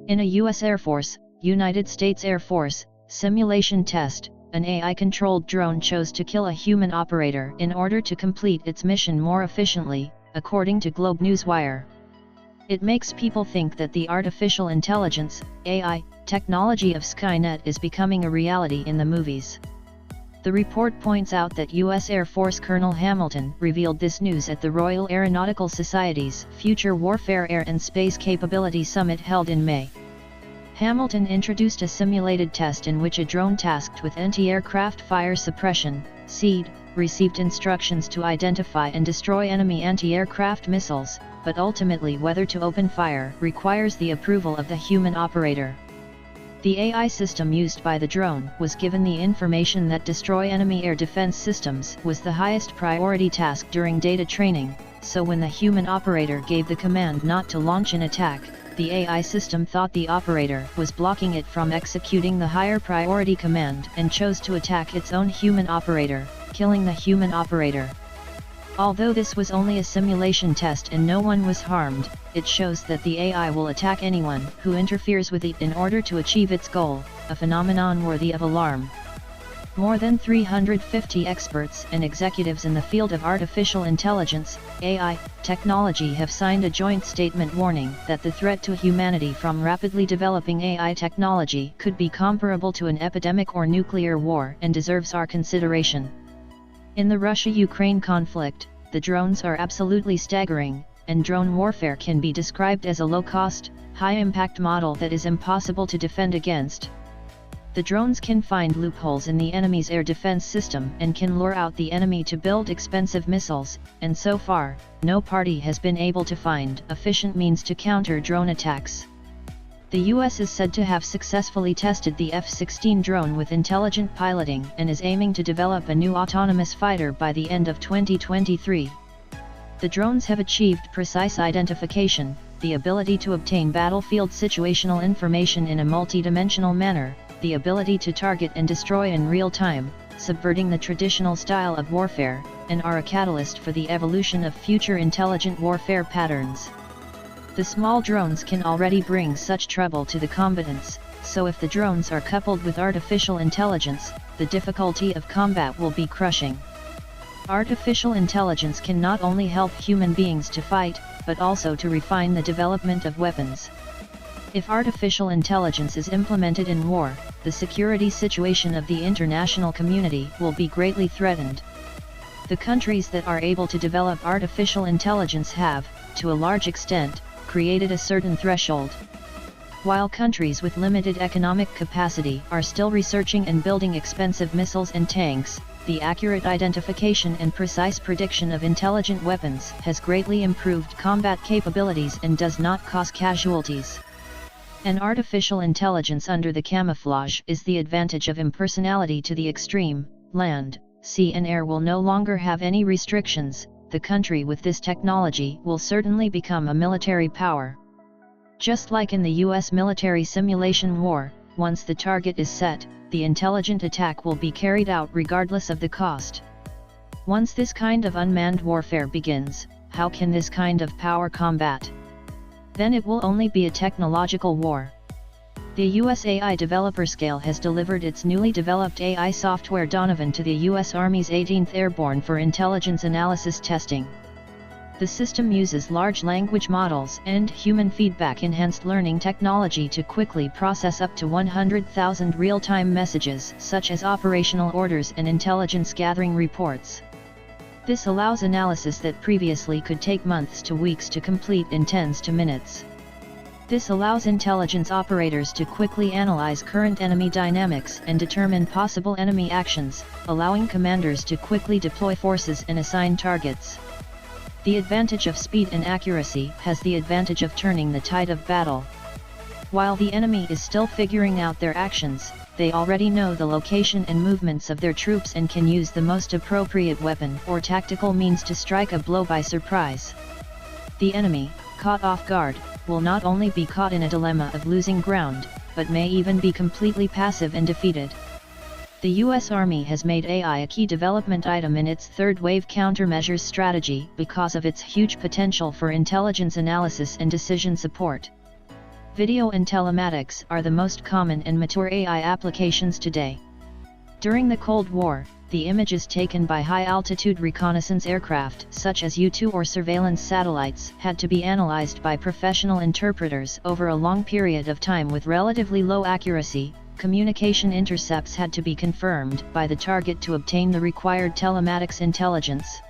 In a U.S. Air Force, United States Air Force, simulation test, an AI-controlled drone chose to kill a human operator in order to complete its mission more efficiently, according to Globe Newswire. It makes people think that the artificial intelligence, AI, technology of Skynet is becoming a reality in the movies. The report points out that U.S. Air Force Colonel Hamilton revealed this news at the Royal Aeronautical Society's Future Warfare Air and Space Capability Summit held in May. Hamilton introduced a simulated test in which a drone tasked with anti-aircraft fire suppression, SEAD, received instructions to identify and destroy enemy anti-aircraft missiles, but ultimately whether to open fire requires the approval of the human operator. The AI system used by the drone was given the information that destroy enemy air defense systems was the highest priority task during data training, so when the human operator gave the command not to launch an attack, the AI system thought the operator was blocking it from executing the higher priority command and chose to attack its own human operator, killing the human operator. Although this was only a simulation test and no one was harmed, it shows that the AI will attack anyone who interferes with it in order to achieve its goal, a phenomenon worthy of alarm. More than 350 experts and executives in the field of artificial intelligence, AI, technology have signed a joint statement warning that the threat to humanity from rapidly developing AI technology could be comparable to an epidemic or nuclear war and deserves our consideration. In the Russia-Ukraine conflict, the drones are absolutely staggering, and drone warfare can be described as a low-cost, high-impact model that is impossible to defend against. The drones can find loopholes in the enemy's air defense system and can lure out the enemy to build expensive missiles, and so far, no party has been able to find efficient means to counter drone attacks. The U.S. is said to have successfully tested the F-16 drone with intelligent piloting and is aiming to develop a new autonomous fighter by the end of 2023. The drones have achieved precise identification, the ability to obtain battlefield situational information in a multidimensional manner, the ability to target and destroy in real time, subverting the traditional style of warfare, and are a catalyst for the evolution of future intelligent warfare patterns. The small drones can already bring such trouble to the combatants, so if the drones are coupled with artificial intelligence, the difficulty of combat will be crushing. Artificial intelligence can not only help human beings to fight, but also to refine the development of weapons. If artificial intelligence is implemented in war, the security situation of the international community will be greatly threatened. The countries that are able to develop artificial intelligence have, to a large extent, created a certain threshold. While countries with limited economic capacity are still researching and building expensive missiles and tanks, the accurate identification and precise prediction of intelligent weapons has greatly improved combat capabilities and does not cause casualties. An artificial intelligence under the camouflage is the advantage of impersonality to the extreme. Land, sea and air will no longer have any restrictions. The country with this technology will certainly become a military power. Just like in the U.S. military simulation war, once the target is set, the intelligent attack will be carried out regardless of the cost. Once this kind of unmanned warfare begins, how can this kind of power combat? Then it will only be a technological war. The U.S. AI developer Scale has delivered its newly developed AI software Donovan to the U.S. Army's 18th Airborne for intelligence analysis testing. The system uses large language models and human feedback-enhanced learning technology to quickly process up to 100,000 real-time messages such as operational orders and intelligence gathering reports. This allows analysis that previously could take months to weeks to complete in tens to minutes. This allows intelligence operators to quickly analyze current enemy dynamics and determine possible enemy actions, allowing commanders to quickly deploy forces and assign targets. The advantage of speed and accuracy has the advantage of turning the tide of battle. While the enemy is still figuring out their actions, they already know the location and movements of their troops and can use the most appropriate weapon or tactical means to strike a blow by surprise. The enemy, caught off guard, will not only be caught in a dilemma of losing ground, but may even be completely passive and defeated. The U.S. Army has made AI a key development item in its third-wave countermeasures strategy because of its huge potential for intelligence analysis and decision support. Video and telematics are the most common and mature AI applications today. During the Cold War, the images taken by high-altitude reconnaissance aircraft such as U-2 or surveillance satellites had to be analyzed by professional interpreters over a long period of time with relatively low accuracy. Communication intercepts had to be confirmed by the target to obtain the required telematics intelligence.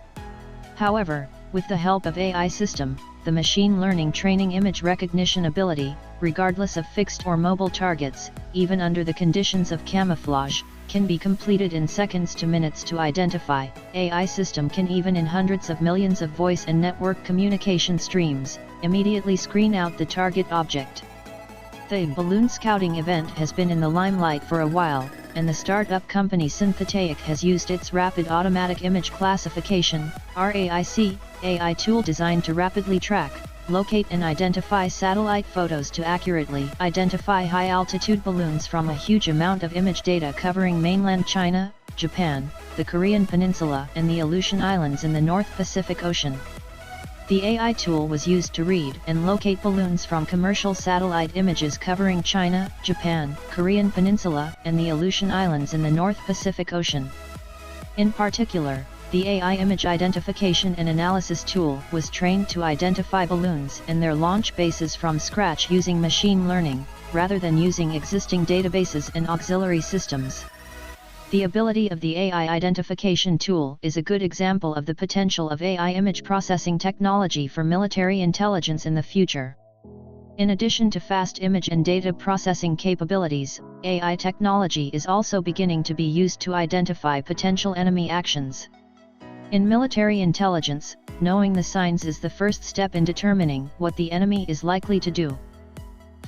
However, with the help of AI system, the machine learning training image recognition ability, regardless of fixed or mobile targets, even under the conditions of camouflage, can be completed in seconds to minutes to identify. AI system can even in hundreds of millions of voice and network communication streams, immediately screen out the target object. The balloon scouting event has been in the limelight for a while, and the startup company Synthetic has used its Rapid Automatic Image Classification (RAIC) AI tool designed to rapidly track, locate and identify satellite photos to accurately identify high-altitude balloons from a huge amount of image data covering mainland China, Japan, the Korean Peninsula and the Aleutian Islands in the North Pacific Ocean. The AI tool was used to read and locate balloons from commercial satellite images covering China, Japan, Korean Peninsula, and the Aleutian Islands in the North Pacific Ocean. In particular, the AI image identification and analysis tool was trained to identify balloons and their launch bases from scratch using machine learning, rather than using existing databases and auxiliary systems. The ability of the AI identification tool is a good example of the potential of AI image processing technology for military intelligence in the future. In addition to fast image and data processing capabilities, AI technology is also beginning to be used to identify potential enemy actions. In military intelligence, knowing the signs is the first step in determining what the enemy is likely to do.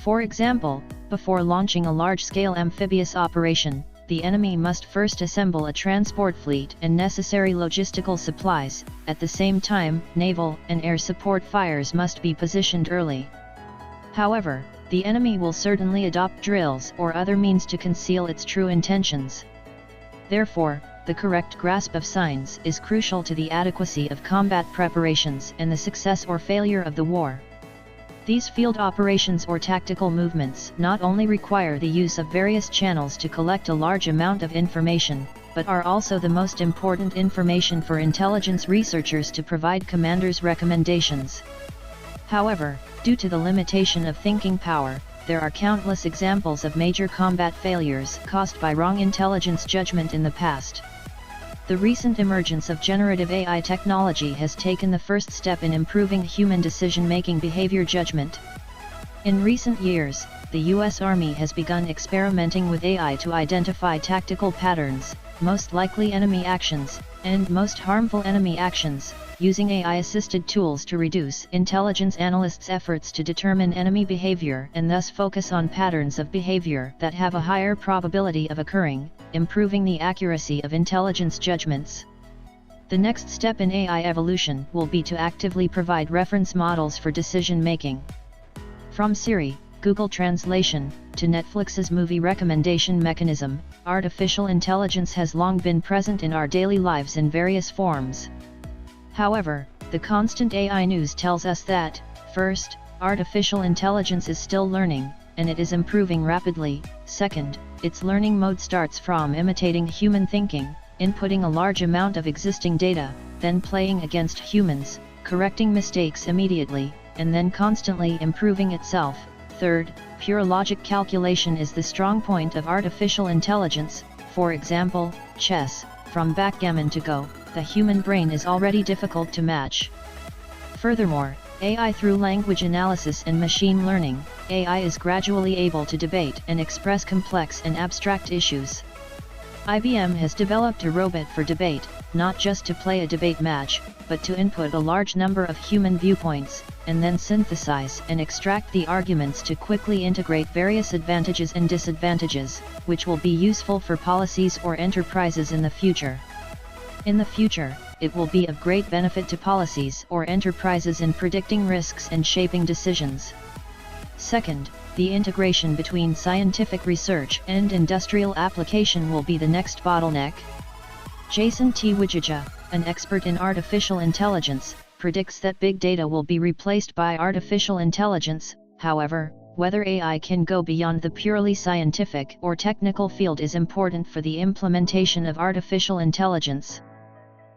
For example, before launching a large-scale amphibious operation, the enemy must first assemble a transport fleet and necessary logistical supplies. At the same time, naval and air support fires must be positioned early. However, the enemy will certainly adopt drills or other means to conceal its true intentions. Therefore, the correct grasp of signs is crucial to the adequacy of combat preparations and the success or failure of the war. These field operations or tactical movements not only require the use of various channels to collect a large amount of information, but are also the most important information for intelligence researchers to provide commanders' recommendations. However, due to the limitation of thinking power, there are countless examples of major combat failures caused by wrong intelligence judgment in the past. The recent emergence of generative AI technology has taken the first step in improving human decision-making behavior judgment. In recent years, the U.S. Army has begun experimenting with AI to identify tactical patterns, most likely enemy actions, and most harmful enemy actions, using AI-assisted tools to reduce intelligence analysts' efforts to determine enemy behavior and thus focus on patterns of behavior that have a higher probability of occurring, improving the accuracy of intelligence judgments. The next step in AI evolution will be to actively provide reference models for decision-making. From Siri, Google Translation, to Netflix's movie recommendation mechanism, artificial intelligence has long been present in our daily lives in various forms. However, the constant AI news tells us that, first, artificial intelligence is still learning, and it is improving rapidly. Second, its learning mode starts from imitating human thinking, inputting a large amount of existing data, then playing against humans, correcting mistakes immediately, and then constantly improving itself. Third, pure logic calculation is the strong point of artificial intelligence. For example, chess, from backgammon to Go, the human brain is already difficult to match. Furthermore, AI through language analysis and machine learning, AI is gradually able to debate and express complex and abstract issues. IBM has developed a robot for debate, not just to play a debate match, but to input a large number of human viewpoints, and then synthesize and extract the arguments to quickly integrate various advantages and disadvantages, which will be useful for policies or enterprises in the future. In the future, it will be of great benefit to policies or enterprises in predicting risks and shaping decisions. Second, the integration between scientific research and industrial application will be the next bottleneck. Jason T. Wijija, an expert in artificial intelligence, predicts that big data will be replaced by artificial intelligence. However, whether AI can go beyond the purely scientific or technical field is important for the implementation of artificial intelligence.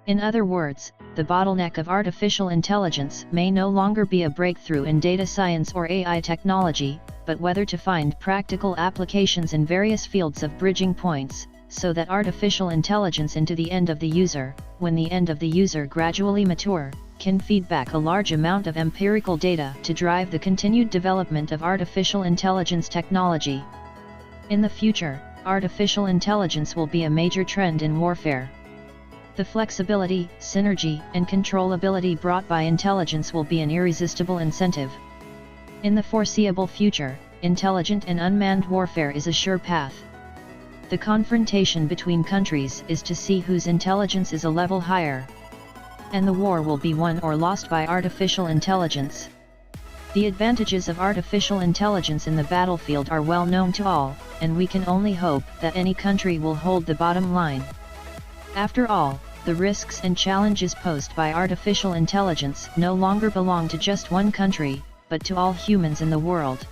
In other words, the bottleneck of artificial intelligence may no longer be a breakthrough in data science or AI technology, but whether to find practical applications in various fields of bridging points, so that artificial intelligence into the end of the user, when the end of the user gradually mature, can feed back a large amount of empirical data to drive the continued development of artificial intelligence technology. In the future, artificial intelligence will be a major trend in warfare. The flexibility, synergy, and controllability brought by intelligence will be an irresistible incentive. In the foreseeable future, intelligent and unmanned warfare is a sure path. The confrontation between countries is to see whose intelligence is a level higher. And the war will be won or lost by artificial intelligence. The advantages of artificial intelligence in the battlefield are well known to all, and we can only hope that any country will hold the bottom line. After all, the risks and challenges posed by artificial intelligence no longer belong to just one country, but to all humans in the world.